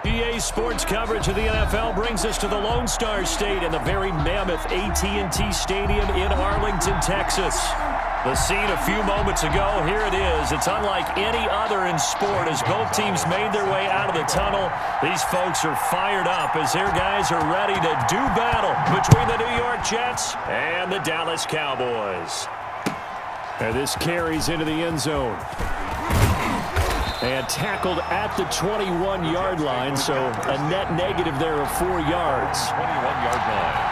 EA Sports coverage of the NFL brings us to the Lone Star State and the very mammoth AT&T Stadium in Arlington, Texas. The scene a few moments ago, here it is. It's unlike any other in sport as both teams made their way out of the tunnel. These folks are fired up as their guys are ready to do battle between the New York Jets and the Dallas Cowboys. And this carries into the end zone. And tackled at the 21-yard line, so a net negative there of 4 yards. 21-yard line.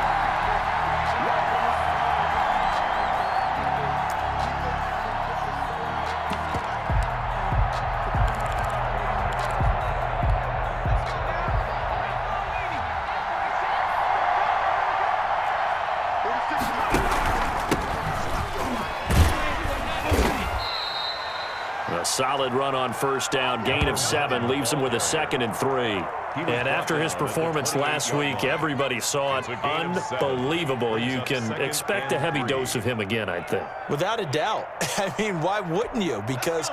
Solid run on first down. Gain of 7 leaves him with a 2nd and 3. And after his performance last week, everybody saw it. Unbelievable. You can expect a heavy dose of him again, I think. Without a doubt. I mean, why wouldn't you? Because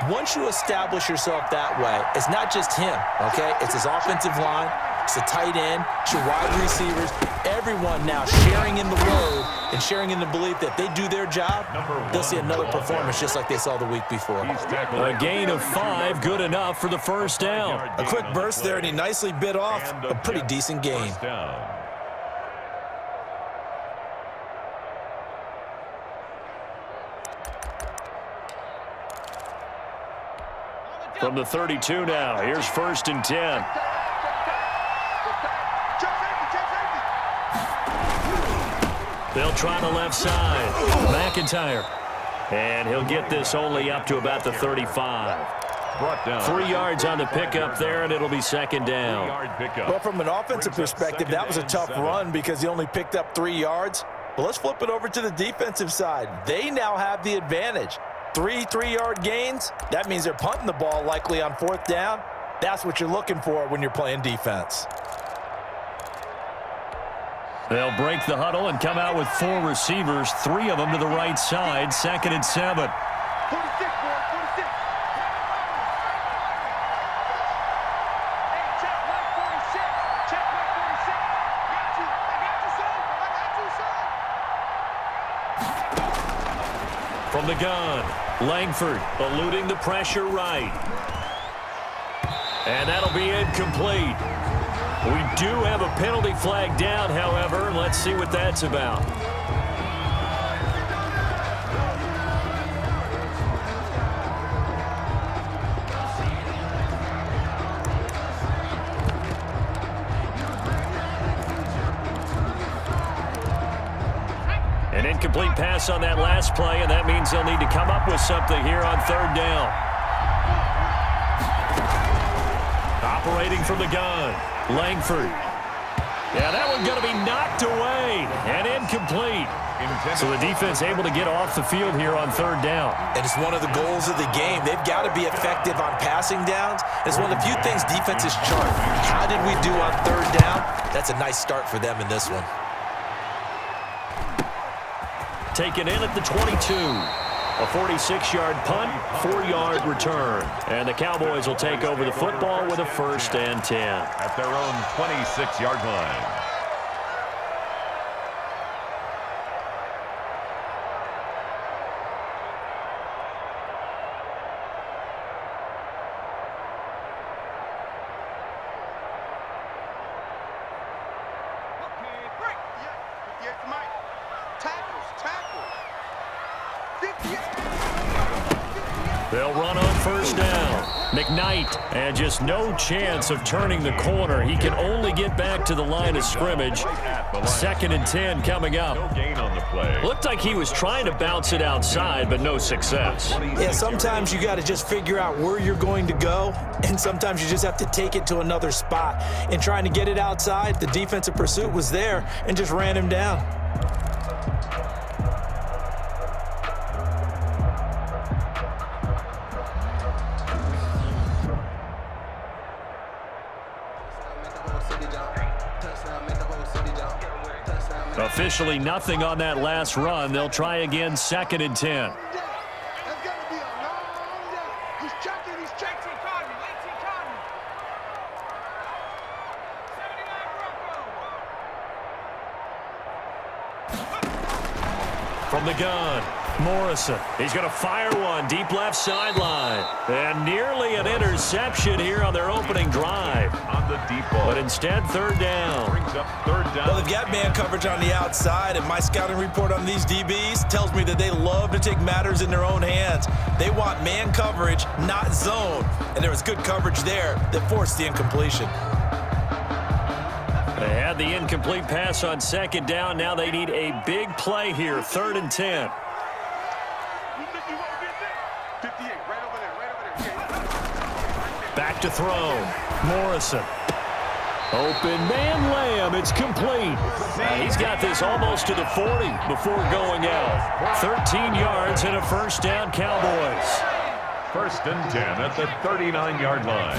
once you establish yourself that way, it's not just him, okay? It's his offensive line. It's the tight end. It's your wide receivers. Everyone now sharing in the load and sharing in the belief that they do their job, they'll see another performance just like they saw the week before. A gain of 5, good enough for the first down. A quick burst there, and he nicely bit off a pretty decent gain. From the 32 now, here's 1st and 10. They'll try the left side. McIntyre. And he'll get this only up to about the 35. 3 yards on the pickup there, and it'll be 2nd down. Well, from an offensive perspective, that was a tough run because he only picked up 3 yards. But let's flip it over to the defensive side. They now have the advantage. 3 3-yard gains. That means they're punting the ball likely on 4th down. That's what you're looking for when you're playing defense. They'll break the huddle and come out with 4 receivers, 3 of them to the right side, 2nd and 7. 46, boy, 46. Hey, check right 46. Check right 46. I got you, son. From the gun, Langford eluding the pressure right. And that'll be incomplete. We do have a penalty flag down, however. Let's see what that's about. An incomplete pass on that last play, and that means they'll need to come up with something here on 3rd down. Operating from the gun. Langford. Yeah, that one's going to be knocked away and incomplete. So the defense able to get off the field here on 3rd down. And it's one of the goals of the game. They've got to be effective on passing downs. It's one of the few things defenses chart. How did we do on 3rd down? That's a nice start for them in this one. Taken in at the 22. A 46-yard punt, 4-yard return. And the Cowboys will take over the football with a 1st and 10. At their own 26-yard line. They'll run on 1st down. McKnight, and just no chance of turning the corner. He can only get back to the line of scrimmage. 2nd and 10 coming up. No gain on the play. Looked like he was trying to bounce it outside, but no success. Yeah, sometimes you got to just figure out where you're going to go, and sometimes you just have to take it to another spot. And trying to get it outside, the defensive pursuit was there and just ran him down. Officially nothing on that last run. They'll try again, 2nd and 10. From the gun, Morrison. He's going to fire one deep left sideline. And nearly an interception here on their opening drive. On the deep ball. But instead, third down. Brings up third down. Well, they've got man coverage on the outside, and my scouting report on these DBs tells me that they love to take matters in their own hands. They want man coverage, not zone. And there was good coverage there that forced the incompletion. They had the incomplete pass on second down. Now they need a big play here, 3rd and 10. Back to throw. Morrison. Open man Lamb. It's complete. He's got this almost to the 40 before going out. 13 yards and a first down, Cowboys. 1st and 10 at the 39-yard line.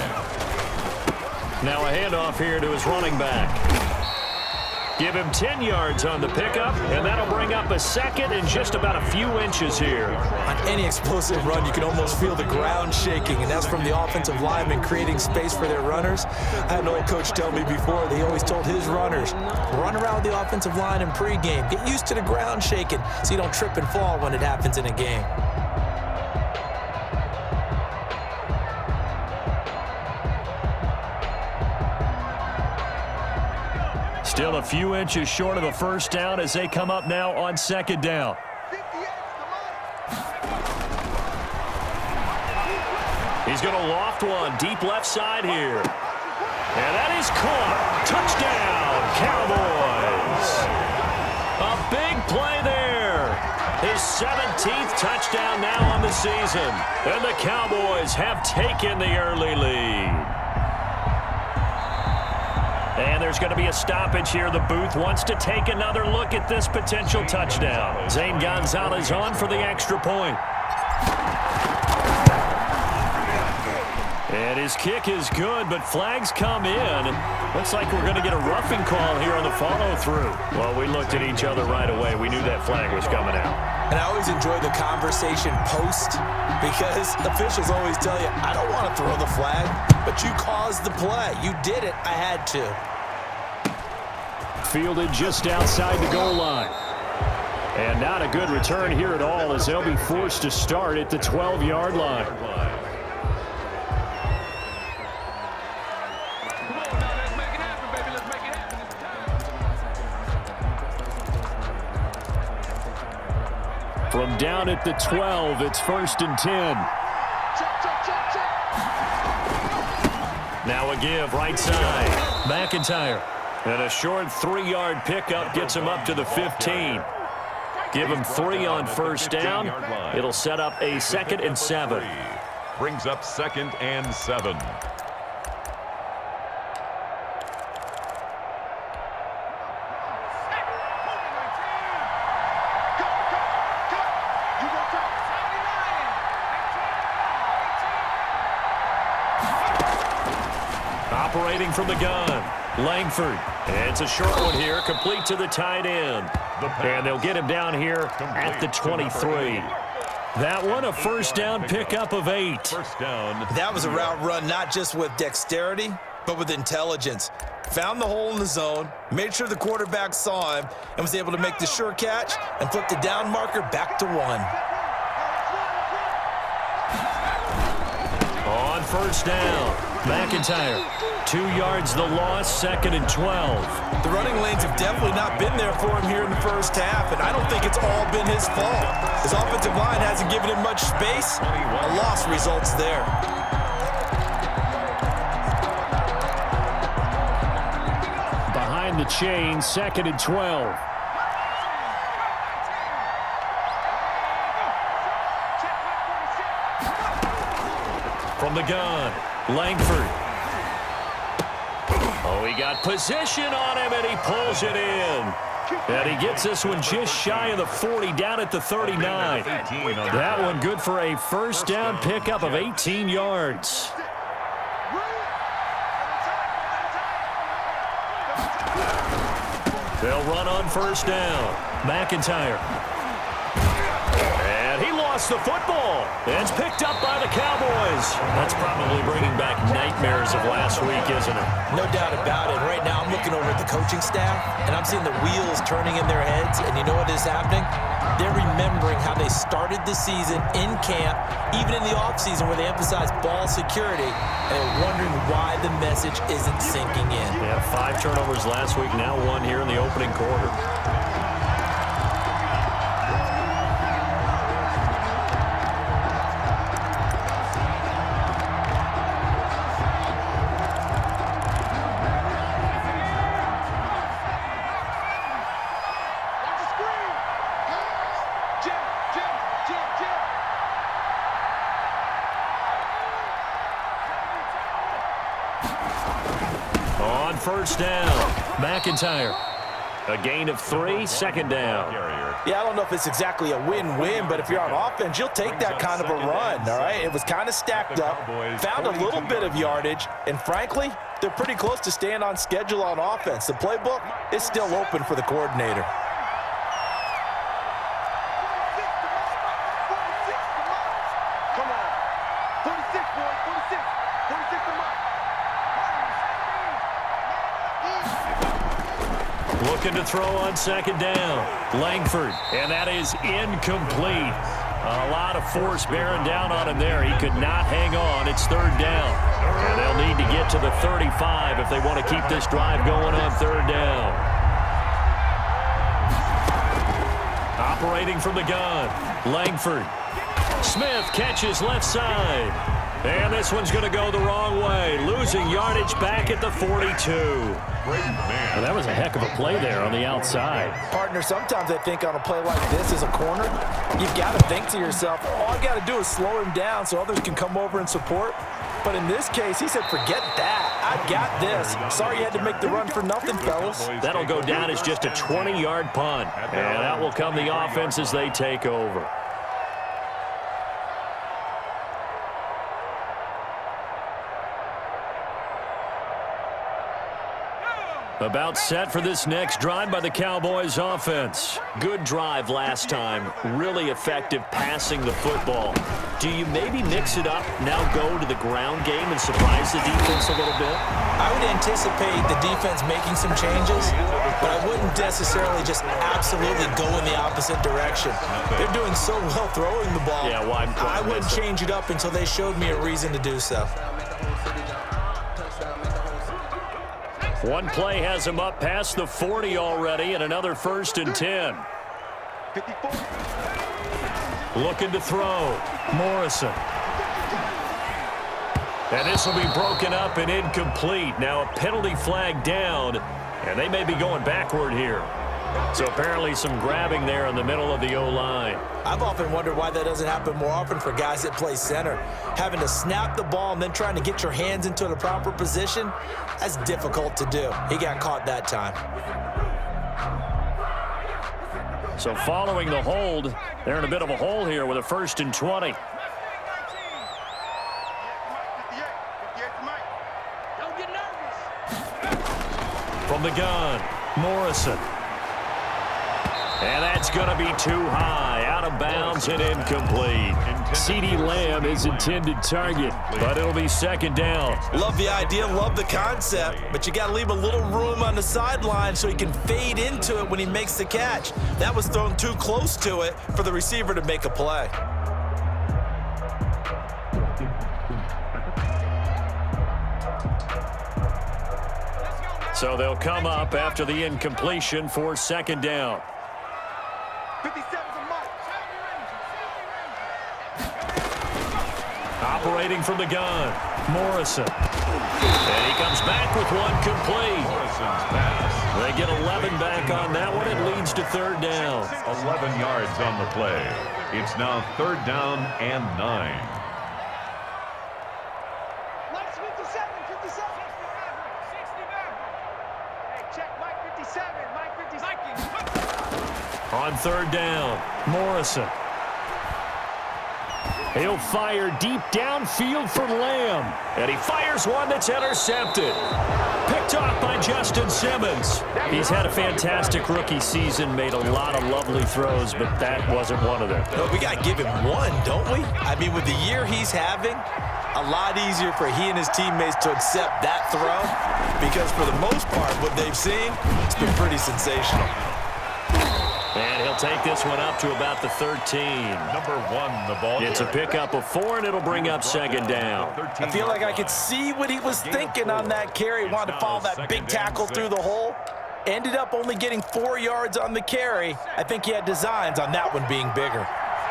Now a handoff here to his running back. Give him 10 yards on the pickup, and that'll bring up a second and just about a few inches here. On any explosive run, you can almost feel the ground shaking, and that's from the offensive linemen creating space for their runners. I had an old coach tell me before, he always told his runners, run around the offensive line in pregame. Get used to the ground shaking so you don't trip and fall when it happens in a game. Still a few inches short of a first down as they come up now on second down. He's going to loft one deep left side here. And that is caught. Touchdown, Cowboys. A big play there. His 17th touchdown now on the season. And the Cowboys have taken the early lead. And there's going to be a stoppage here. The booth wants to take another look at this potential touchdown. Zane Gonzalez on for the extra point. And his kick is good, but flags come in. Looks like we're going to get a roughing call here on the follow-through. Well, we looked at each other right away. We knew that flag was coming out. And I always enjoy the conversation post because officials always tell you, I don't want to throw the flag, but you caused the play. You did it. I had to. Fielded just outside the goal line. And not a good return here at all as they'll be forced to start at the 12-yard line. From down at the 12, it's 1st and 10. Now a give right side. McIntyre. And a short 3-yard pickup gets him up to the 15. Give him 3 on first down. It'll set up a 2nd and 7. Brings up 2nd and 7. Operating from the gun, Langford. It's a short one here, complete to the tight end. And they'll get him down here at the 23. That one, a first down pickup of 8. First down. That was a route run not just with dexterity, but with intelligence. Found the hole in the zone, made sure the quarterback saw him, and was able to make the sure catch and flip the down marker back to 1. On first down, McIntyre. 2 yards the loss, 2nd and 12. The running lanes have definitely not been there for him here in the first half, and I don't think it's all been his fault. His offensive line hasn't given him much space. A loss results there. Behind the chain, 2nd and 12. From the gun, Langford. Oh, he got position on him, and he pulls it in. And he gets this one just shy of the 40, down at the 39. That one good for a first down pickup of 18 yards. They'll run on first down. McIntyre. And he lost lost the football. It's picked up by the Cowboys. That's probably bringing back nightmares of last week, isn't it? No doubt about it. Right now, I'm looking over at the coaching staff, and I'm seeing the wheels turning in their heads, and you know what is happening? They're remembering how they started the season in camp, even in the offseason where they emphasized ball security, and they're wondering why the message isn't sinking in. They had 5 turnovers last week, now 1 here in the opening quarter. On first down, McIntyre. A gain of 3, second down. Yeah, I don't know if it's exactly a win-win, but if you're on offense, you'll take that kind of a run, all right? It was kind of stacked up, found a little bit of yardage, and frankly, they're pretty close to staying on schedule on offense. The playbook is still open for the coordinator. Come on. 46, boys. 46. 46 to Mike. Looking to throw on second down. Langford, and that is incomplete. A lot of force bearing down on him there. He could not hang on. It's third down. And they'll need to get to the 35 if they want to keep this drive going on third down. Operating from the gun, Langford. Smith catches left side. And this one's going to go the wrong way. Losing yardage back at the 42. Well, that was a heck of a play there on the outside. Partner, sometimes I think on a play like this as a corner, you've got to think to yourself, all I got to do is slow him down so others can come over and support. But in this case, he said, forget that. I got this. Sorry you had to make the run for nothing, fellas. That'll go down as just a 20-yard punt. And that will come the offense as they take over. About set for this next drive by the Cowboys offense. Good drive last time. Really effective passing the football. Do you maybe mix it up, now go to the ground game and surprise the defense a little bit? I would anticipate the defense making some changes, but I wouldn't necessarily just absolutely go in the opposite direction. They're doing so well throwing the ball. Yeah, well, I wouldn't change it up until they showed me a reason to do so. One play has him up past the 40 already, and another 1st and 10. 54. Looking to throw. Morrison. And this will be broken up and incomplete. Now a penalty flag down, and they may be going backward here. So apparently some grabbing there in the middle of the O-line. I've often wondered why that doesn't happen more often for guys that play center. Having to snap the ball and then trying to get your hands into the proper position, that's difficult to do. He got caught that time. So following the hold, they're in a bit of a hole here with a 1st and 20. Don't get nervous. From the gun, Morrison. And that's going to be too high, out of bounds and incomplete. CeeDee Lamb is intended target, but it'll be second down. Love the idea, love the concept, but you got to leave a little room on the sideline so he can fade into it when he makes the catch. That was thrown too close to it for the receiver to make a play. So they'll come up after the incompletion for second down. 57 to Mike. Operating from the gun, Morrison. And he comes back with one complete. Morrison's pass. They get 11 back on that one. It leads to third down. 11 yards on the play. It's now third down and 9. Mike's 57, 57. Hey, check Mike 57, Mike 57. On third down, Morrison. He'll fire deep downfield for Lamb. And he fires one that's intercepted. Picked off by Justin Simmons. He's had a fantastic rookie season, made a lot of lovely throws, but that wasn't one of them. Well, we got to give him one, don't we? I mean, with the year he's having, a lot easier for he and his teammates to accept that throw because for the most part, what they've seen, it's been pretty sensational. And he'll take this one up to about the 13. Number 1, the ball. It's a pickup of 4, and it'll bring up second down. I feel like I could see what he was thinking on that carry. Wanted to follow that big tackle through the hole. Ended up only getting 4 yards on the carry. I think he had designs on that one being bigger.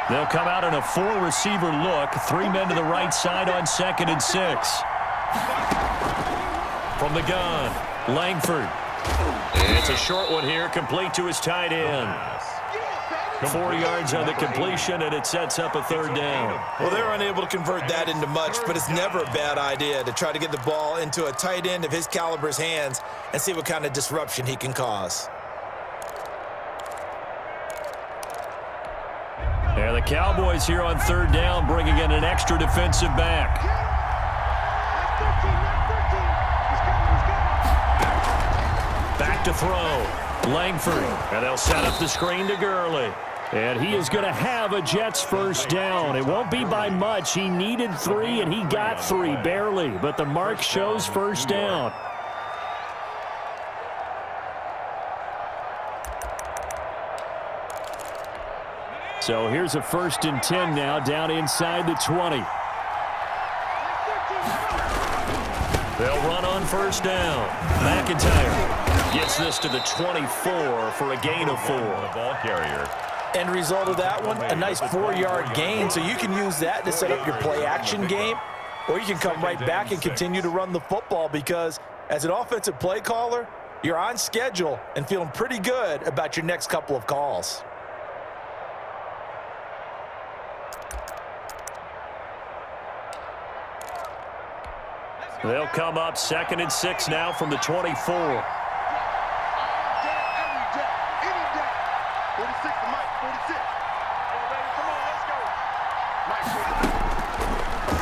They'll come out in a 4-receiver look. 3 men to the right side on 2nd and 6. From the gun, Langford. It's a short one here, complete to his tight end. 4 yards on the completion, and it sets up a 3rd down. Well, they're unable to convert that into much, but it's never a bad idea to try to get the ball into a tight end of his caliber's hands and see what kind of disruption he can cause. And the Cowboys here on 3rd down, bringing in an extra defensive back. Back to throw, Langford, and they'll set up the screen to Gurley. And he is going to have a Jets 1st down. It won't be by much. He needed 3, and he got 3, barely. But the mark shows 1st down. So here's a 1st and 10 now, down inside the 20. They'll run on 1st down. McIntyre gets this to the 24 for a gain of 4. The ball carrier. End result of that one, a nice 4-yard gain, so you can use that to set up your play-action game, or you can come right back and continue to run the football because as an offensive play caller, you're on schedule and feeling pretty good about your next couple of calls. They'll come up 2nd and 6 now from the 24.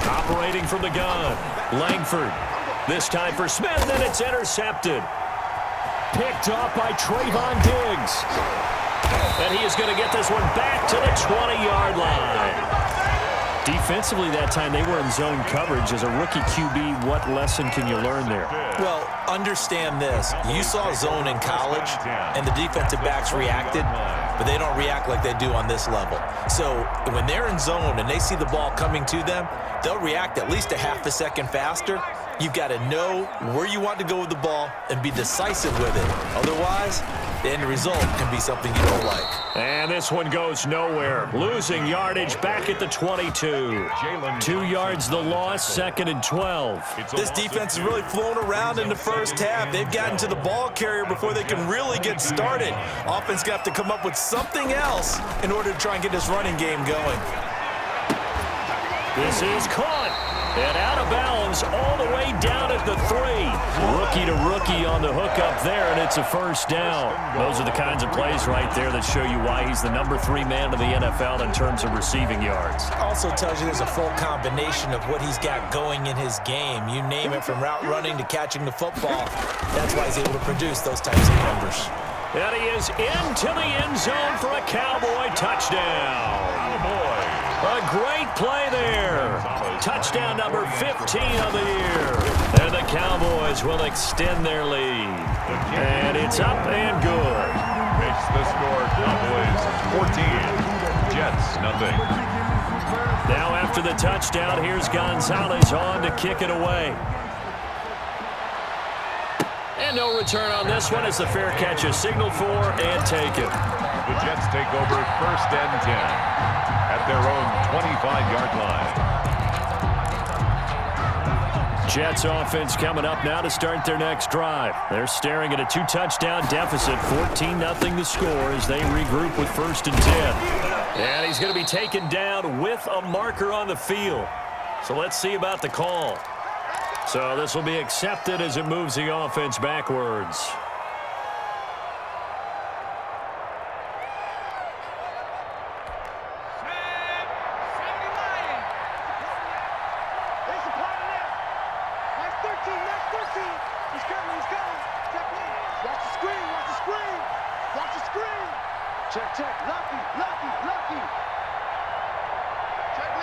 Operating from the gun, Langford. This time for Smith, and it's intercepted. Picked off by Trayvon Diggs. And he is going to get this one back to the 20-yard line. Defensively that time, they were in zone coverage. As a rookie QB, what lesson can you learn there? Well, understand this. You saw zone in college, and the defensive backs reacted, but they don't react like they do on this level. So when they're in zone and they see the ball coming to them, they'll react at least a half a second faster. You've got to know where you want to go with the ball and be decisive with it. Otherwise, the end result can be something you don't like. And this one goes nowhere. Losing yardage back at the 22. 2 yards the loss, 2nd and 12. This defense has really flown around in the first half. They've gotten to the ball carrier before they can really get started. Offense got to come up with something else in order to try and get this running game going. This is caught. And out of bounds all the way down at the 3. Rookie to rookie on the hook up there, and it's a 1st down. Those are the kinds of plays right there that show you why he's the number 3 man in the NFL in terms of receiving yards. Also tells you there's a full combination of what he's got going in his game. You name it, from route running to catching the football. That's why he's able to produce those types of numbers. And he is into the end zone for a Cowboy touchdown. A great play there. Touchdown number 15 of the year. And the Cowboys will extend their lead. And it's up and good. Makes the score Cowboys 14, Jets nothing. Now after the touchdown, here's Gonzalez on to kick it away. And no return on this one as the fair catch is signaled for and taken. The Jets take over 1st and 10 at their own 25-yard line. Jets offense coming up now to start their next drive. They're staring at a 2-touchdown deficit, 14-0 the score as they regroup with 1st and 10. And he's going to be taken down with a marker on the field. So let's see about the call. So this will be accepted as it moves the offense backwards. Check, check. Lucky, lucky, lucky. Check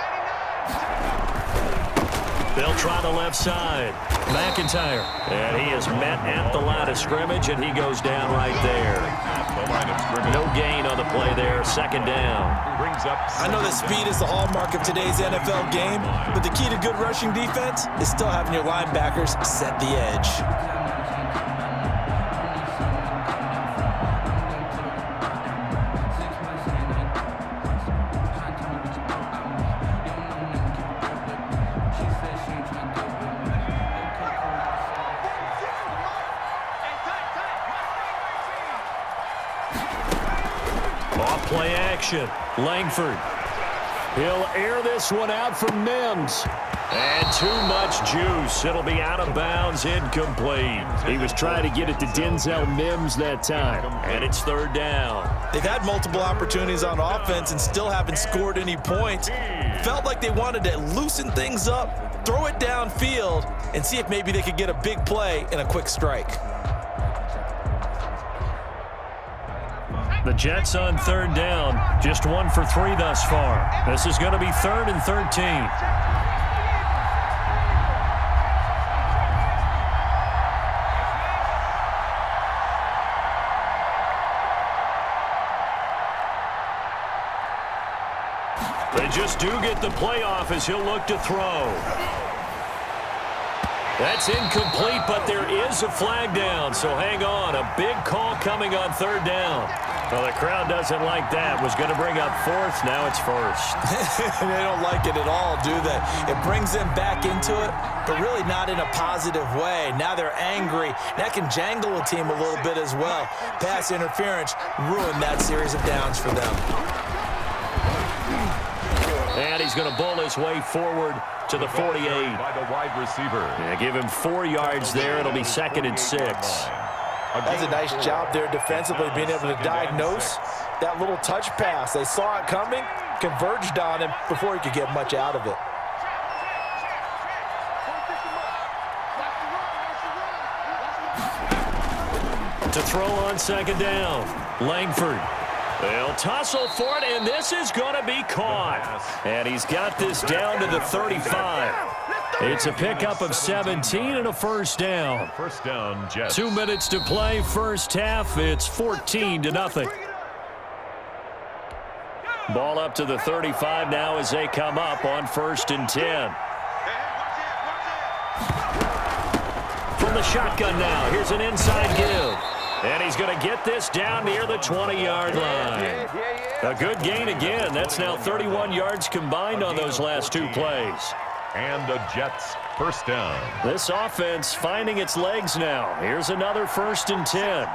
99. They'll try the left side. McIntyre. And he is met at the line of scrimmage, and he goes down right there. The line of scrimmage. No gain on the play there. Second down. Brings up. I know that speed is the hallmark of today's NFL game, but the key to good rushing defense is still having your linebackers set the edge. Play action. Langford. He'll air this one out for Mims. And too much juice. It'll be out of bounds, incomplete. He was trying to get it to Denzel Mims that time. And it's third down. They've had multiple opportunities on offense and still haven't scored any points. Felt like they wanted to loosen things up, throw it downfield, and see if maybe they could get a big play and a quick strike. The Jets on third down, just 1 for 3 thus far. This is going to be 3rd and 13. They just do get the playoff as he'll look to throw. That's incomplete, but there is a flag down, so hang on. A big call coming on third down. Well, the crowd doesn't like that. Was going to bring up 4th. Now it's 1st. They don't like it at all, do they? It brings them back into it, but really not in a positive way. Now they're angry. That can jangle a team a little bit as well. Pass interference ruined that series of downs for them. And he's going to bowl his way forward to the 48. By the wide receiver. Yeah, give him 4 yards there. It'll be 2nd and 6. That's a nice job there defensively, being able to diagnose that little touch pass. They saw it coming, converged on him before he could get much out of it. To throw on 2nd down, Langford. They'll tussle for it, and this is going to be caught. And he's got this down to the 35. It's a pickup of 17 and a first down. First down, Jets. 2 minutes to play, first half. It's 14-0. Ball up to the 35 now as they come up on 1st and 10. From the shotgun now, here's an inside give. And he's going to get this down near the 20-yard line. A good gain again. That's now 31 yards combined on those last 2 plays. And the Jets first down. This offense finding its legs now. Here's another 1st and 10.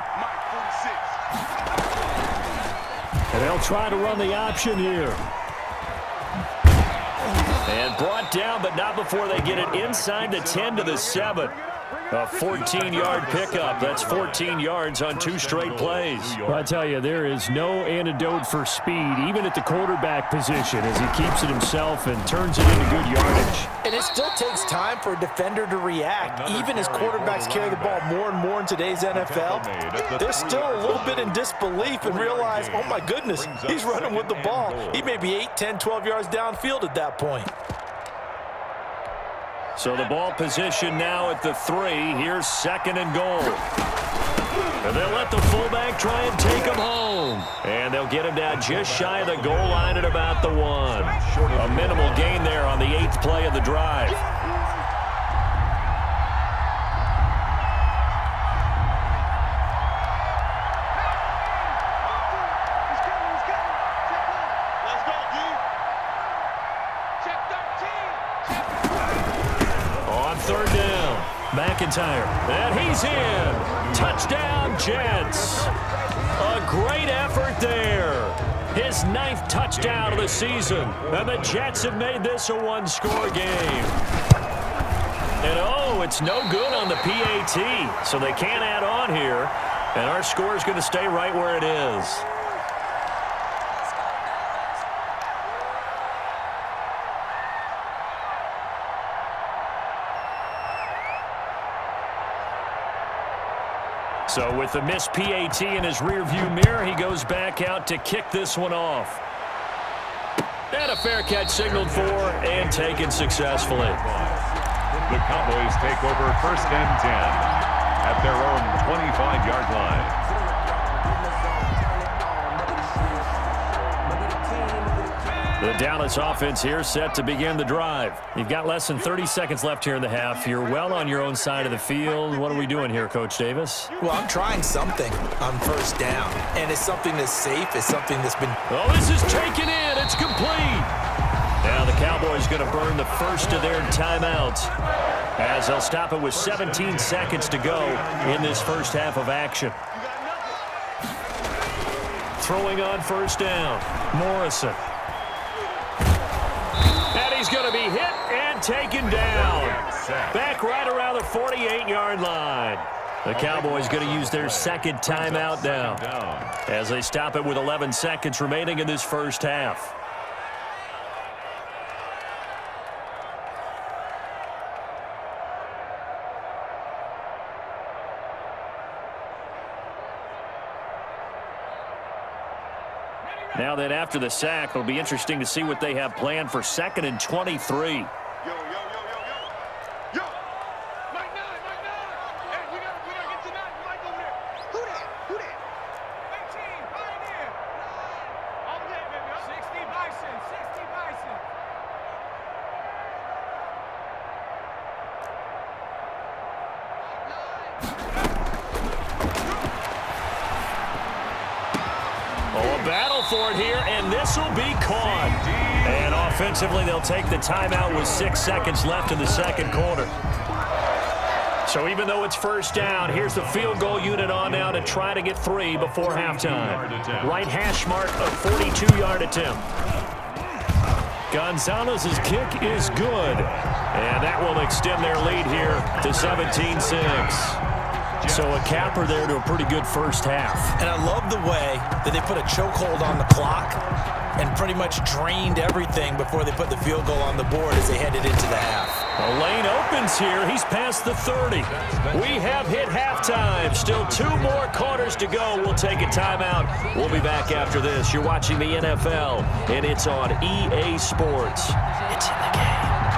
And they'll try to run the option here. And brought down, but not before they get it inside the 10 to the 7. A 14-yard pickup. That's 14 yards on 2 straight plays. Well, I tell you, there is no antidote for speed, even at the quarterback position, as he keeps it himself and turns it into good yardage. And it still takes time for a defender to react. Even as quarterbacks carry the ball more and more in today's NFL, they're still a little bit in disbelief and realize, oh my goodness, he's running with the ball. He may be 8, 10, 12 yards downfield at that point. So the ball position now at the 3. Here's 2nd and goal. And they'll let the fullback try and take him home. And they'll get him down just shy of the goal line at about the 1. A minimal gain there on the 8th play of the drive. Third down, McIntyre, and he's in. Touchdown, Jets. A great effort there. His 9th touchdown of the season, and the Jets have made this a 1-score game. And oh, it's no good on the PAT, so they can't add on here, and our score is going to stay right where it is. So with the missed PAT in his rearview mirror, he goes back out to kick this one off. And a fair catch signaled for and taken successfully. The Cowboys take over 1st and 10 at their own 25-yard line. The Dallas offense here set to begin the drive. You've got less than 30 seconds left here in the half. You're well on your own side of the field. What are we doing here, Coach Davis? Well, I'm trying something on 1st down, and it's something that's safe. It's something that's been... Oh, this is taken in. It's complete. Now the Cowboys going to burn the first of their timeouts as they'll stop it with 17 seconds to go in this first half of action. Throwing on 1st down, Morrison. And he's going to be hit and taken down. Back right around the 48-yard line. The Cowboys going to use their second timeout now as they stop it with 11 seconds remaining in this first half. Now then, after the sack, it'll be interesting to see what they have planned for 2nd and 23. Battle for it here, and this will be caught. And offensively, they'll take the timeout with 6 seconds left in the second quarter. So even though it's 1st down, here's the field goal unit on now to try to get 3 before halftime. Right hash mark, a 42-yard attempt. Gonzalez's kick is good, and that will extend their lead here to 17-6. So a capper there to a pretty good first half. And I love the way that they put a chokehold on the clock and pretty much drained everything before they put the field goal on the board as they headed into the half. A lane opens here. He's past the 30. We have hit halftime. Still 2 more quarters to go. We'll take a timeout. We'll be back after this. You're watching the NFL, and it's on EA Sports. It's in the game.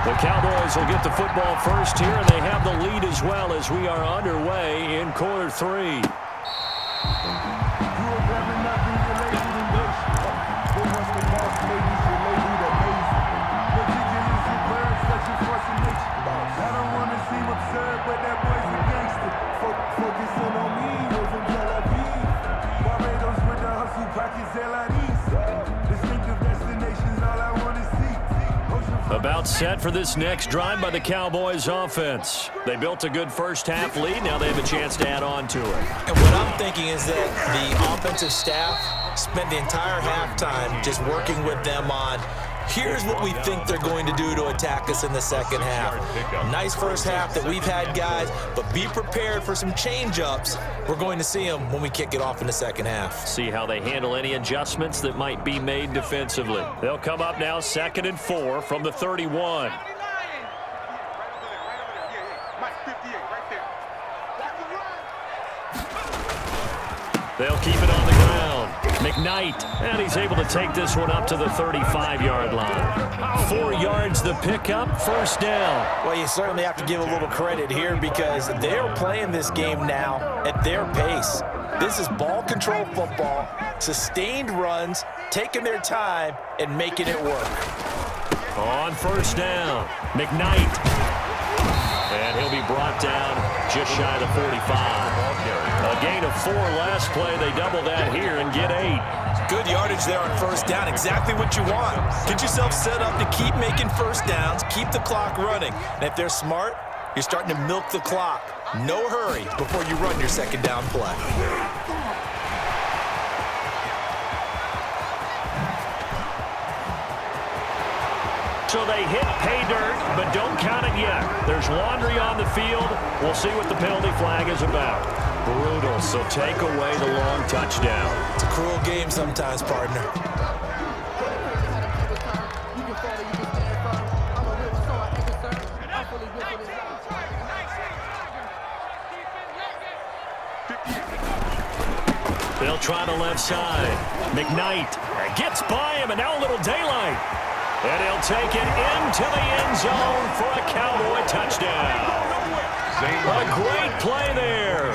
The Cowboys will get the football first here, and they have the lead as well as we are underway in quarter 3. About set for this next drive by the Cowboys offense. They built a good first half lead. Now they have a chance to add on to it. And what I'm thinking is that the offensive staff spent the entire halftime just working with them on, here's what we think they're going to do to attack us in the second half. Nice first half that we've had, guys, but be prepared for some change-ups. We're going to see them when we kick it off in the second half. See how they handle any adjustments that might be made defensively. They'll come up now 2nd and 4 from the 31. They'll keep it on the ground. McKnight, and he's able to take this one up to the 35-yard line. 4 yards the pickup, 1st down. Well, you certainly have to give a little credit here because they're playing this game now at their pace. This is ball control football, sustained runs, taking their time, and making it work. On 1st down, McKnight. And he'll be brought down just shy of the 45. A gain of 4 last play. They double that here and get 8. Good yardage there on 1st down. Exactly what you want. Get yourself set up to keep making 1st downs, keep the clock running. And if they're smart, you're starting to milk the clock. No hurry before you run your 2nd down play. So they hit pay dirt, but don't count it yet. There's laundry on the field. We'll see what the penalty flag is about. Brutal, so take away the long touchdown. It's a cruel game sometimes, partner. They'll try the left side. McKnight gets by him, and now a little daylight. And he'll take it into the end zone for a Cowboy touchdown. A great play there.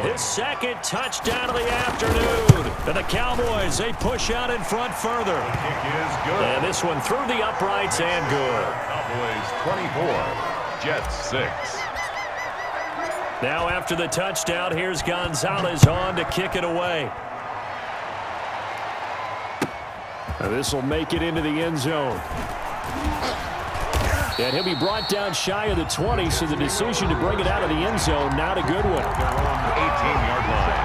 His second touchdown of the afternoon. And the Cowboys, they push out in front further. And this one through the uprights and good. Cowboys 24, Jets 6. Now after the touchdown, here's Gonzalez on to kick it away. This will make it into the end zone. And he'll be brought down shy of the 20, so the decision to bring it out of the end zone, not a good one. Their own 18-yard line.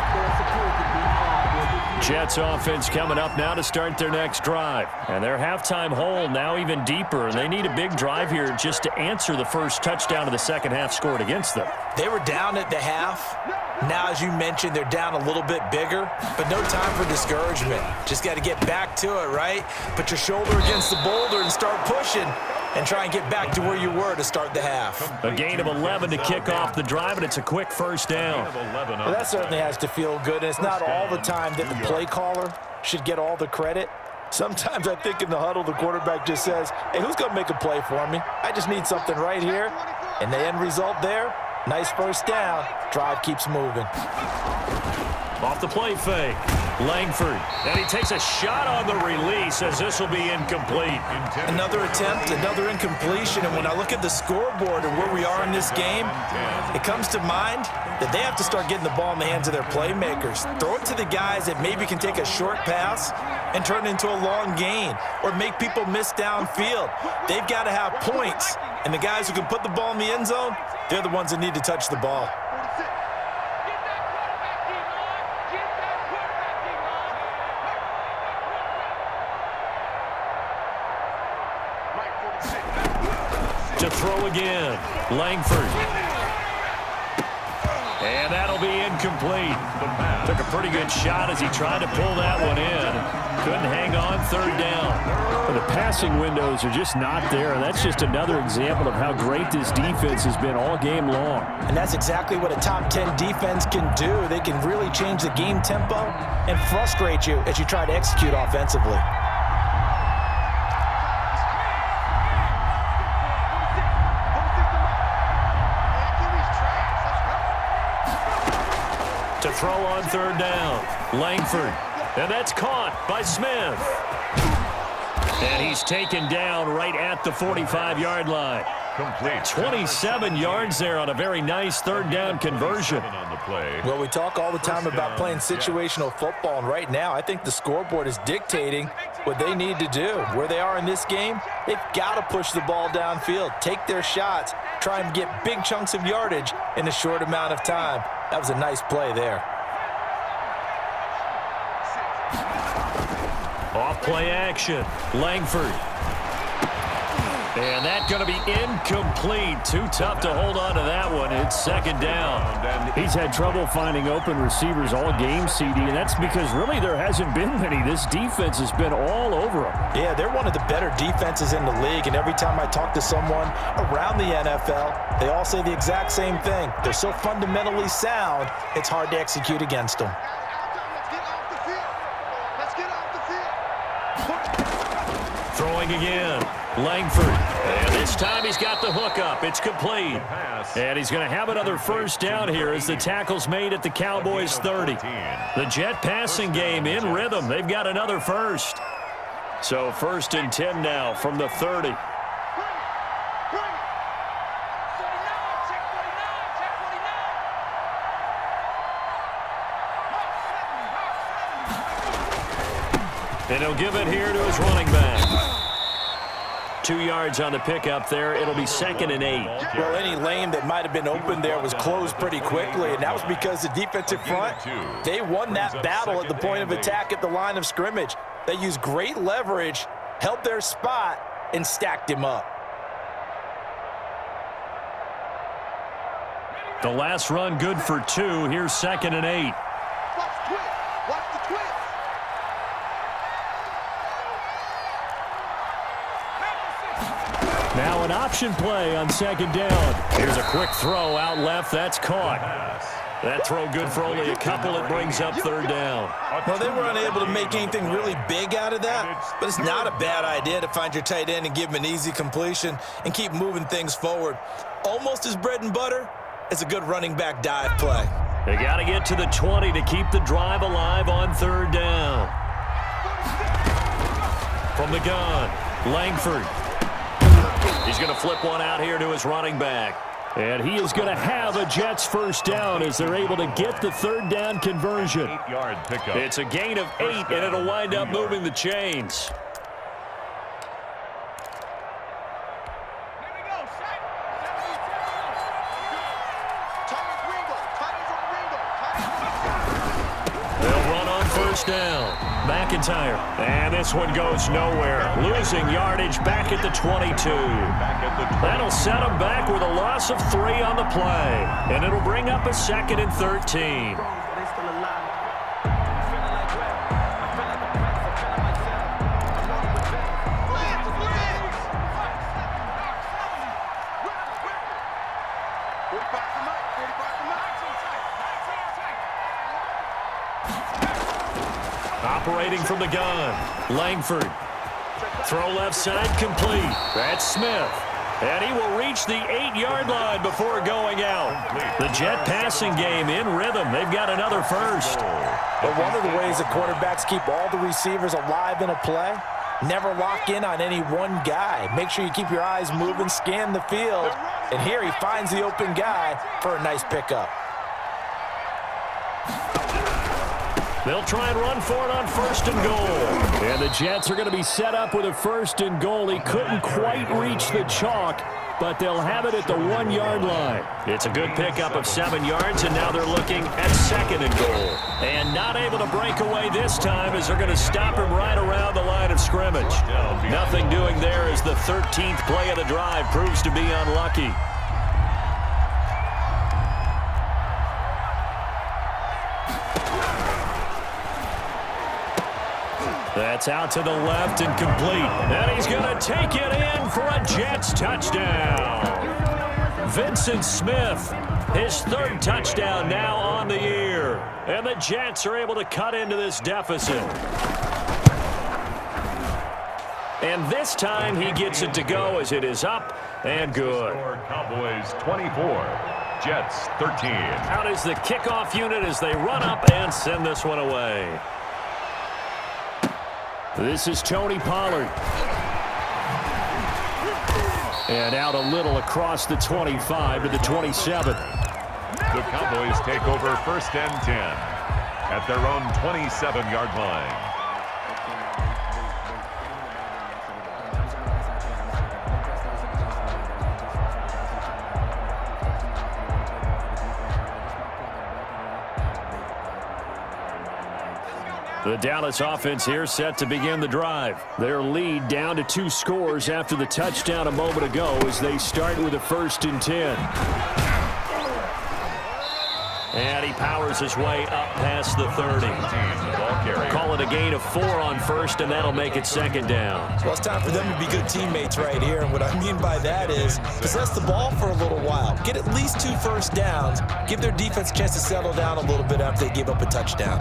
Jets offense coming up now to start their next drive. And their halftime hole now even deeper. And they need a big drive here just to answer the first touchdown of the second half scored against them. They were down at the half. Now, as you mentioned, they're down a little bit bigger, but no time for discouragement. Just got to get back to it, right? Put your shoulder against the boulder and start pushing and try and get back to where you were to start the half. A gain of 11 to kick off the drive, and it's a quick first down. Well, that certainly has to feel good, and it's not all the time that the play caller should get all the credit. Sometimes I think in the huddle, the quarterback just says, hey, who's going to make a play for me? I just need something right here. And the end result there, nice first down. Drive keeps moving. Off the play fake, Langford. And he takes a shot on the release as this will be incomplete. Another attempt, another incompletion. And when I look at the scoreboard and where we are in this game, it comes to mind that they have to start getting the ball in the hands of their playmakers. Throw it to the guys that maybe can take a short pass and turn it into a long gain or make people miss downfield. They've got to have points. And the guys who can put the ball in the end zone, they're the ones that need to touch the ball. To throw again, Langford. And that'll be incomplete. Took a pretty good shot as he tried to pull that one in. Couldn't hang on third down. But the passing windows are just not there, and that's just another example of how great this defense has been all game long. And that's exactly what a top 10 defense can do. They can really change the game tempo and frustrate you as you try to execute offensively. To throw on third down, Langford. And that's caught by Smith. And he's taken down right at the 45-yard line. Complete. 27 yards there on a very nice third down conversion. On the play. Well, we talk all the time about playing situational football, and right now I think the scoreboard is dictating what they need to do. Where they are in this game, they've got to push the ball downfield, take their shots, try and get big chunks of yardage in a short amount of time. That was a nice play there. Off play action, Langford. And that's going to be incomplete. Too tough to hold on to that one. It's second down. He's had trouble finding open receivers all game, CD, and that's because really there hasn't been many. This defense has been all over them. Yeah, they're one of the better defenses in the league, and every time I talk to someone around the NFL, they all say the exact same thing. They're so fundamentally sound, it's hard to execute against them. Throwing again, Langford. And this time he's got the hook up. It's complete. And he's going to have another first down here as the tackle's made at the Cowboys 30. The Jet passing game in rhythm. They've got another first. So first and 10 now from the 30. And he'll give it here to his running back. 2 yards on the pickup there. It'll be second and 8. Well, any lane that might have been open there was closed pretty quickly, and that was because the defensive front, they won that battle at the point of attack at the line of scrimmage. They used great leverage, held their spot, and stacked him up. The last run good for 2. Here's second and 8. Watch the twist. Now an option play on second down. Here's a quick throw out left. That's caught. That throw good for only a couple. It brings up third down. Well, they were unable to make anything really big out of that, but it's not a bad idea to find your tight end and give him an easy completion and keep moving things forward. Almost as bread and butter as a good running back dive play. They got to get to the 20 to keep the drive alive on third down. From the gun, Langford. He's going to flip one out here to his running back. And he is going to have a Jets first down as they're able to get the third down conversion. 8-yard pickup. It's a gain of 8, and it'll wind up moving the chains. They'll run on first down. McIntyre. And this one goes nowhere. Losing yardage back at the 22. That'll set them back with a loss of 3 on the play. And it'll bring up a 2nd and 13. Operating from the gun, Langford. Throw left side complete. That's Smith. And he will reach the 8-yard line before going out. The Jet passing game in rhythm. They've got another first. But one of the ways that quarterbacks keep all the receivers alive in a play, never lock in on any one guy. Make sure you keep your eyes moving, scan the field. And here he finds the open guy for a nice pickup. They'll try and run for it on first and goal. And the Jets are going to be set up with a first and goal. He couldn't quite reach the chalk, but they'll have it at the 1-yard line. It's a good pickup of 7 yards, and now they're looking at 2nd and goal. And not able to break away this time as they're going to stop him right around the line of scrimmage. Nothing doing there as the 13th play of the drive proves to be unlucky. That's out to the left and complete. And he's going to take it in for a Jets touchdown. Vincent Smith, his 3rd touchdown now on the year. And the Jets are able to cut into this deficit. And this time he gets it to go as it is up and good. Cowboys 24, Jets 13. Out is the kickoff unit as they run up and send this one away. This is Tony Pollard. And out a little across the 25 to the 27. The Cowboys take over first and 10 at their own 27-yard line. The Dallas offense here set to begin the drive. Their lead down to 2 scores after the touchdown a moment ago as they start with a first and 10. And he powers his way up past the 30. Call it a gain of 4 on first, and that'll make it 2nd down. Well, it's time for them to be good teammates right here. And what I mean by that is possess the ball for a little while. Get at least 2 first downs. Give their defense a chance to settle down a little bit after they give up a touchdown.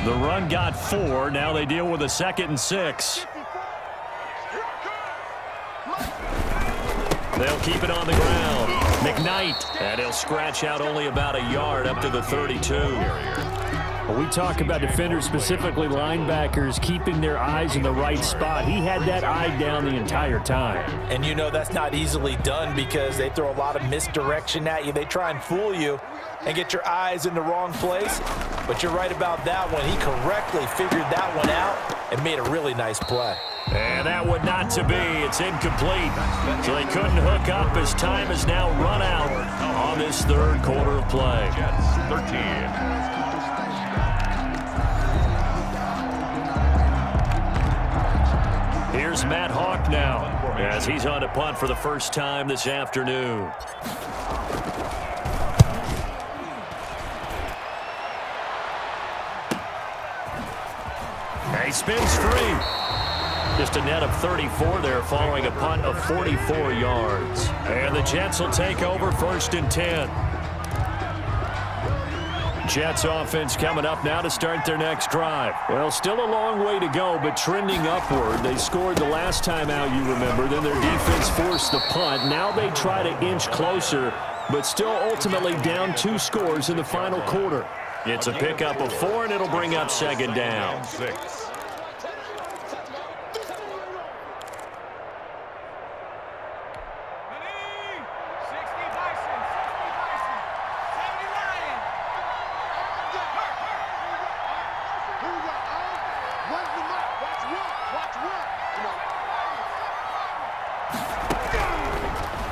The run got 4. Now they deal with a 2nd and 6. They'll keep it on the ground. McKnight. And he'll scratch out only about a yard up to the 32. When we talk about defenders, specifically linebackers, keeping their eyes in the right spot, he had that eye down the entire time. And you know that's not easily done because they throw a lot of misdirection at you. They try and fool you and get your eyes in the wrong place. But you're right about that one. He correctly figured that one out and made a really nice play. And that one not to be. It's incomplete. So they couldn't hook up as time has now run out on this 3rd quarter of play. Jets 13. Here's Matt Hawk now as he's on to punt for the first time this afternoon. He spins free. Just a net of 34 there following a punt of 44 yards. And the Jets will take over 1st and 10. Jets offense coming up now to start their next drive. Well, still a long way to go, but trending upward. They scored the last time out, you remember. Then their defense forced the punt. Now they try to inch closer, but still ultimately down 2 scores in the final quarter. It's a pickup of 4, and it'll bring up 2nd down. 6.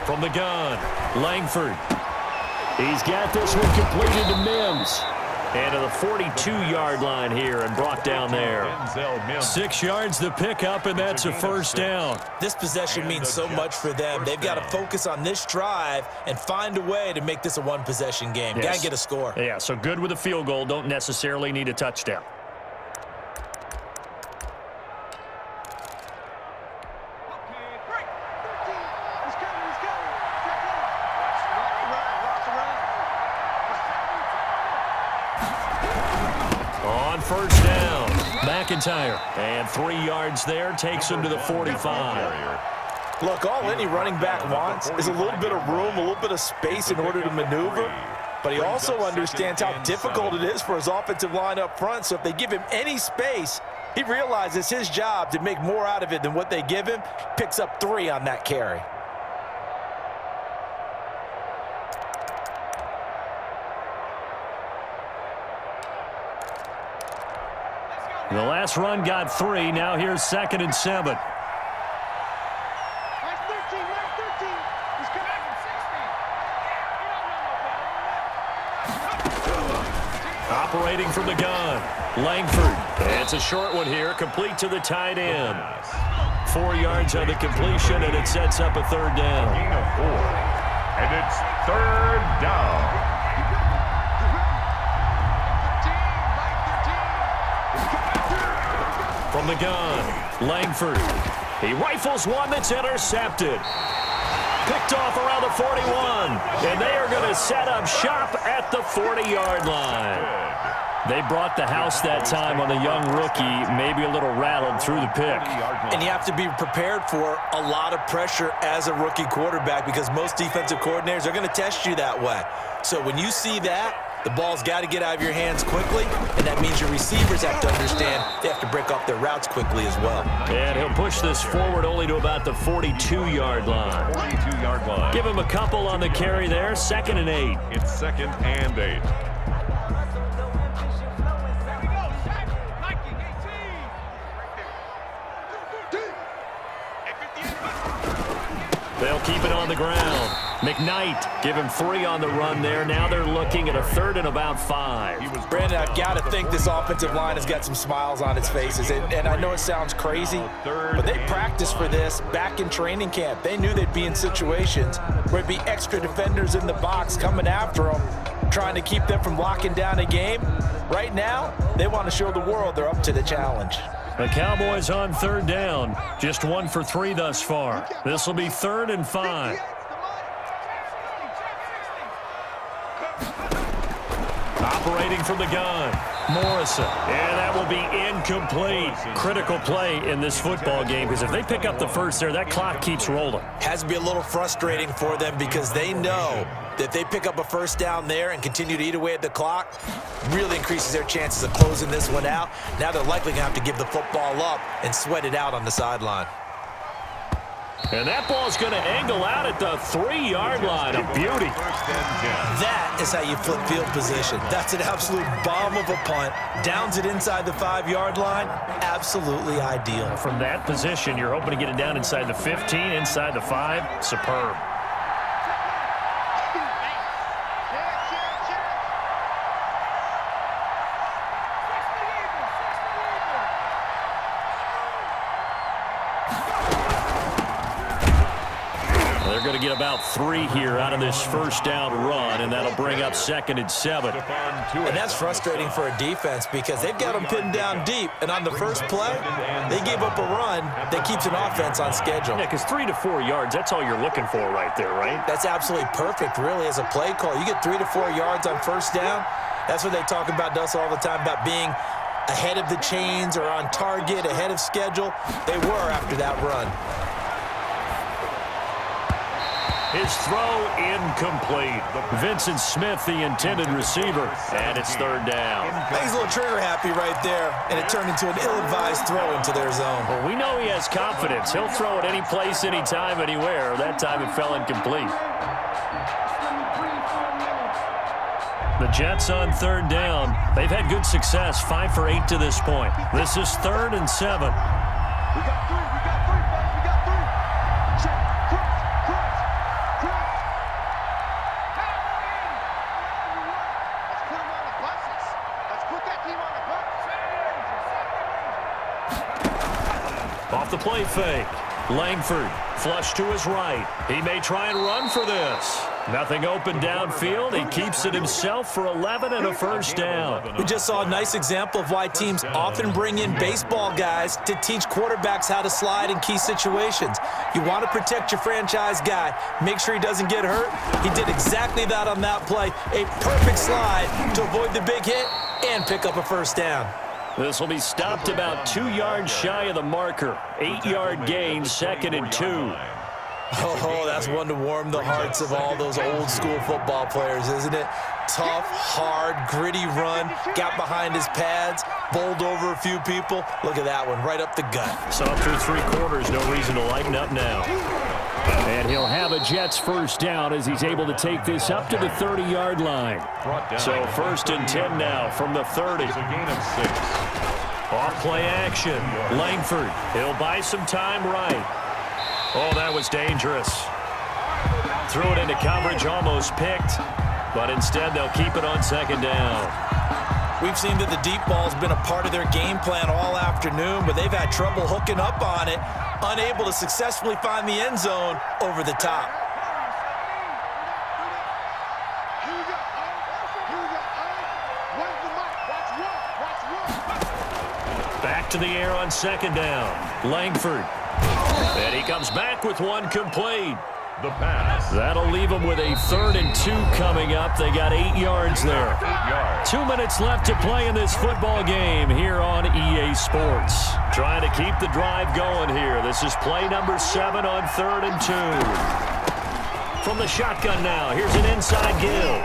From the gun, Langford. He's got this one completed to Mims. And to the 42-yard line here and brought down there. 6 yards the pickup, and that's a 1st down. This possession means so much for them. They've got to focus on this drive and find a way to make this a one-possession game. Yes. Got to get a score. Yeah, so good with a field goal. Don't necessarily need a touchdown. On 1st down, McIntyre. And 3 yards there takes him to the 45. Look, all any running back wants is a little bit of room, a little bit of space in order to maneuver. But he also understands how difficult it is for his offensive line up front. So if they give him any space, he realizes his job to make more out of it than what they give him. Picks up 3 on that carry. The last run got 3. Now here's 2nd and 7. Operating from the gun, Langford. It's a short one here, complete to the tight end. 4 yards on the completion, and it sets up a 3rd down. Gain of 4. And it's 3rd down. From the gun, Langford. He rifles one that's intercepted. Picked off around the 41. And they are going to set up shop at the 40-yard line. They brought the house that time on the young rookie, maybe a little rattled through the pick. And you have to be prepared for a lot of pressure as a rookie quarterback because most defensive coordinators are going to test you that way. So when you see that, the ball's got to get out of your hands quickly, and that means your receivers have to understand they have to break off their routes quickly as well. And he'll push this forward only to about the 42-yard line. 42-yard line. Give him a couple on the carry there, 2nd and 8. It's 2nd and 8. They'll keep it on the ground. McKnight, give him 3 on the run there. Now they're looking at a 3rd and about 5. Brandon, I've got to think this offensive line has got some smiles on its faces. And I know it sounds crazy, but they practiced for this back in training camp. They knew they'd be in situations where there'd be extra defenders in the box coming after them, trying to keep them from locking down a game. Right now, they want to show the world they're up to the challenge. The Cowboys on 3rd down. Just 1 for 3 thus far. This will be 3rd and 5. Operating from the gun, Morrison. And that will be incomplete. Critical play in this football game because if they pick up the first there, that clock keeps rolling. Has to be a little frustrating for them because they know that if they pick up a 1st down there and continue to eat away at the clock, really increases their chances of closing this one out. Now they're likely going to have to give the football up and sweat it out on the sideline. And that ball's going to angle out at the 3-yard line. A beauty. That is how you flip field position. That's an absolute bomb of a punt. Downs it inside the 5-yard line. Absolutely ideal. From that position, you're hoping to get it down inside the 15, inside the 5. Superb. They're going to get about 3 here out of this first down run, and that'll bring up 2nd and 7. And that's frustrating for a defense because they've got them pinned down deep, and on the first play, they gave up a run that keeps an offense on schedule. Yeah, because 3 to 4 yards, that's all you're looking for right there, right? That's absolutely perfect, really, as a play call. You get 3 to 4 yards on first down. That's what they talk about, Dustin, all the time, about being ahead of the chains or on target, ahead of schedule. They were after that run. His throw incomplete. Vincent Smith, the intended receiver, and it's 3rd down. I think he's a little trigger happy right there, and it turned into an ill-advised throw into their zone. Well, we know he has confidence. He'll throw it any place, anytime, anywhere. That time it fell incomplete. The Jets on 3rd down. They've had good success, 5 for 8 to this point. This is 3rd and 7. We got 3, fellas, we got 3. Check, cross. Let's put them on the buses. Let's put that team on the bus. Off the play fake. Langford, flush to his right. He may try and run for this. Nothing open downfield. He keeps it himself for 11 and a first down. We just saw a nice example of why teams often bring in baseball guys to teach quarterbacks how to slide in key situations. You want to protect your franchise guy. Make sure he doesn't get hurt. He did exactly that on that play. A perfect slide to avoid the big hit and pick up a first down. This will be stopped about 2 yards shy of the marker. 8-yard gain, 2nd and 2. Oh, that's one to warm the hearts of all those old-school football players, isn't it? Tough, hard, gritty run, got behind his pads, bowled over a few people. Look at that one, right up the gut. So through 3 quarters, no reason to lighten up now. And he'll have a Jets first down as he's able to take this up to the 30-yard line. So 1st and 10 now from the 30. It's a gain of 6. Off play action. Langford, he'll buy some time right. Oh, that was dangerous. Threw it into coverage, almost picked, but instead they'll keep it on 2nd down. We've seen that the deep ball's been a part of their game plan all afternoon, but they've had trouble hooking up on it, unable to successfully find the end zone over the top. Back to the air on 2nd down. Langford. And he comes back with one complete. The pass. That'll leave them with a 3rd and 2 coming up. They got 8 yards there. 8 yards. 2 minutes left to play in this football game here on EA Sports. Trying to keep the drive going here. This is play number 7 on 3rd and 2. From the shotgun now, here's an inside give.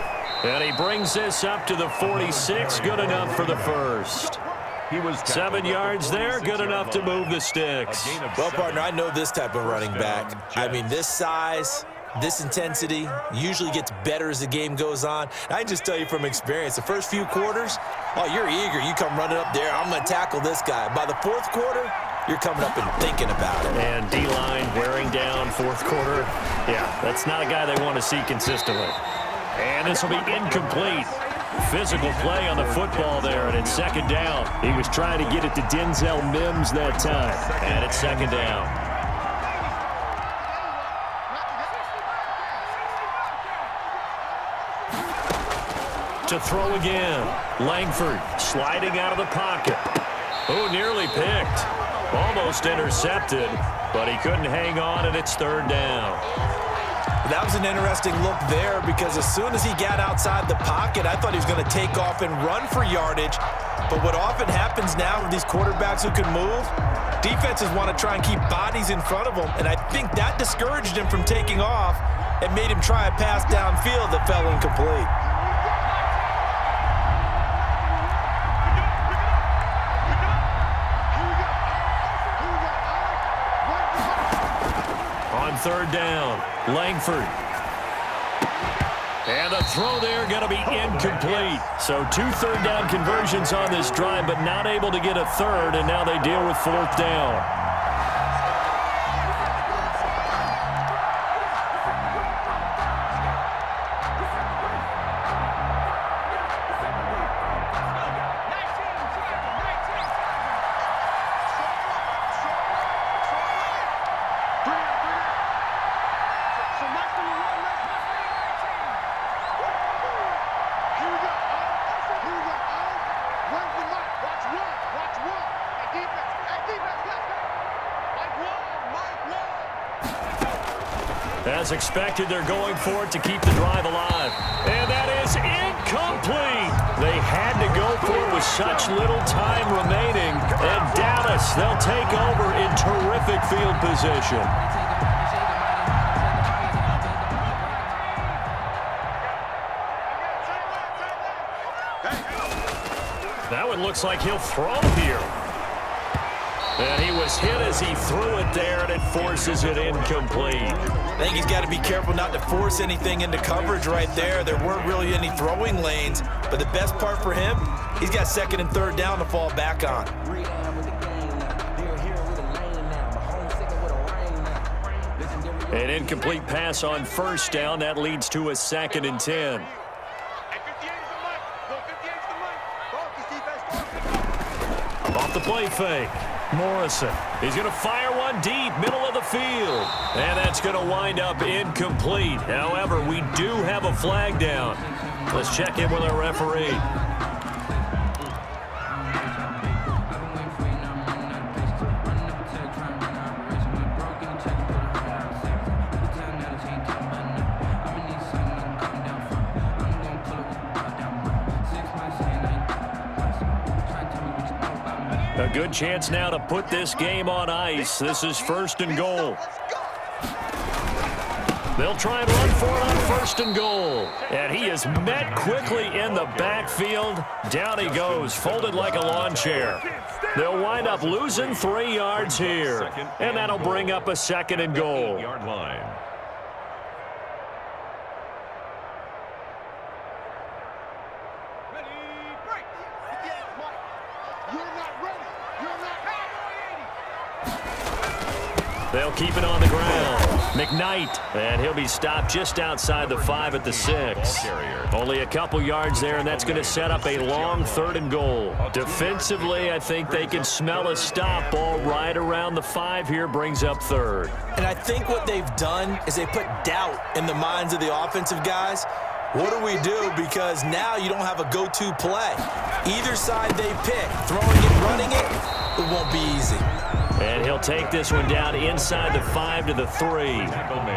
And he brings this up to the 46. Good enough for the first. He was 7 yards there, good enough to move the sticks. Well, partner, I know this type of running back. I mean, this size, this intensity usually gets better as the game goes on. I can just tell you from experience, the first few quarters, oh, you're eager. You come running up there, I'm going to tackle this guy. By the 4th quarter, you're coming up and thinking about it. And D-line wearing down 4th quarter. Yeah, that's not a guy they want to see consistently. And this will be incomplete. Physical play on the football there, and it's 2nd down. He was trying to get it to Denzel Mims that time, and it's 2nd down. To throw again. Langford sliding out of the pocket. Oh, nearly picked. Almost intercepted, but he couldn't hang on, and it's 3rd down. That was an interesting look there because as soon as he got outside the pocket, I thought he was going to take off and run for yardage. But what often happens now with these quarterbacks who can move, defenses want to try and keep bodies in front of them, and I think that discouraged him from taking off and made him try a pass downfield that fell incomplete. On 3rd down, Langford. And the throw there going to be incomplete. So 2 3rd down conversions on this drive, but not able to get a 3rd, and now they deal with 4th down. As expected, they're going for it to keep the drive alive. And that is incomplete. They had to go for it with such little time remaining. And Dallas, they'll take over in terrific field position. That one looks like he'll throw here. And he was hit as he threw it there, and it forces it incomplete. I think he's got to be careful not to force anything into coverage right there. There weren't really any throwing lanes, but the best part for him, he's got second and third down to fall back on. An incomplete pass on first down. That leads to a 2nd and 10. Off the play fake. Morrison. He's going to fire one deep, middle of the field. And that's going to wind up incomplete. However, we do have a flag down. Let's check in with our referee. A good chance now to put this game on ice. This is 1st and goal. They'll try and run for it on 1st and goal. And he is met quickly in the backfield. Down he goes, folded like a lawn chair. They'll wind up losing 3 yards here. And that'll bring up a 2nd and goal. Yard line. They'll keep it on the ground. McKnight, and he'll be stopped just outside the 5 at the 6. Only a couple yards there, and that's going to set up a long 3rd and goal. Defensively, I think they can smell a stop. Ball right around the 5 here, brings up 3rd. And I think what they've done is they put doubt in the minds of the offensive guys. What do we do? Because now you don't have a go-to play. Either side they pick, throwing it, running it, it won't be easy. And he'll take this one down inside the 5 to the 3.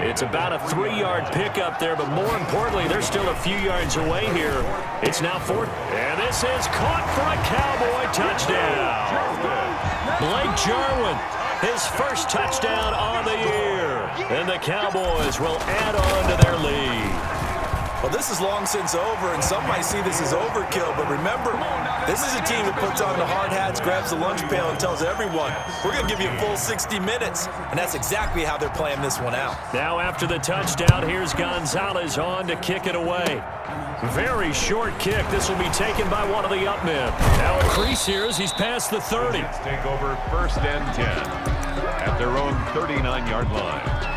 It's about a 3-yard pickup there, but more importantly, they're still a few yards away here. It's now 4th. And this is caught for a Cowboy touchdown. Blake Jarwin, his first touchdown on the year. And the Cowboys will add on to their lead. Well, this is long since over, and some might see this as overkill, but remember, this is a team that puts on the hard hats, grabs the lunch pail, and tells everyone, we're going to give you a full 60 minutes, and that's exactly how they're playing this one out. Now after the touchdown, here's Gonzalez on to kick it away. Very short kick. This will be taken by one of the up men. Now a crease here as he's past the 30. Let's take over 1st and 10 at their own 39-yard line.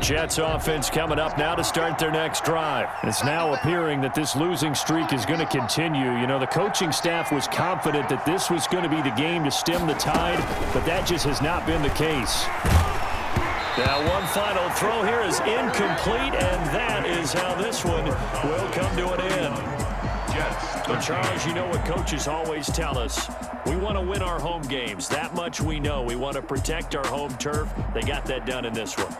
Jets offense coming up now to start their next drive. It's now appearing that this losing streak is going to continue. You know, the coaching staff was confident that this was going to be the game to stem the tide, but that just has not been the case. Now one final throw here is incomplete, and that is how this one will come to an end. But Charles, you know what coaches always tell us. We want to win our home games. That much we know. We want to protect our home turf. They got that done in this one.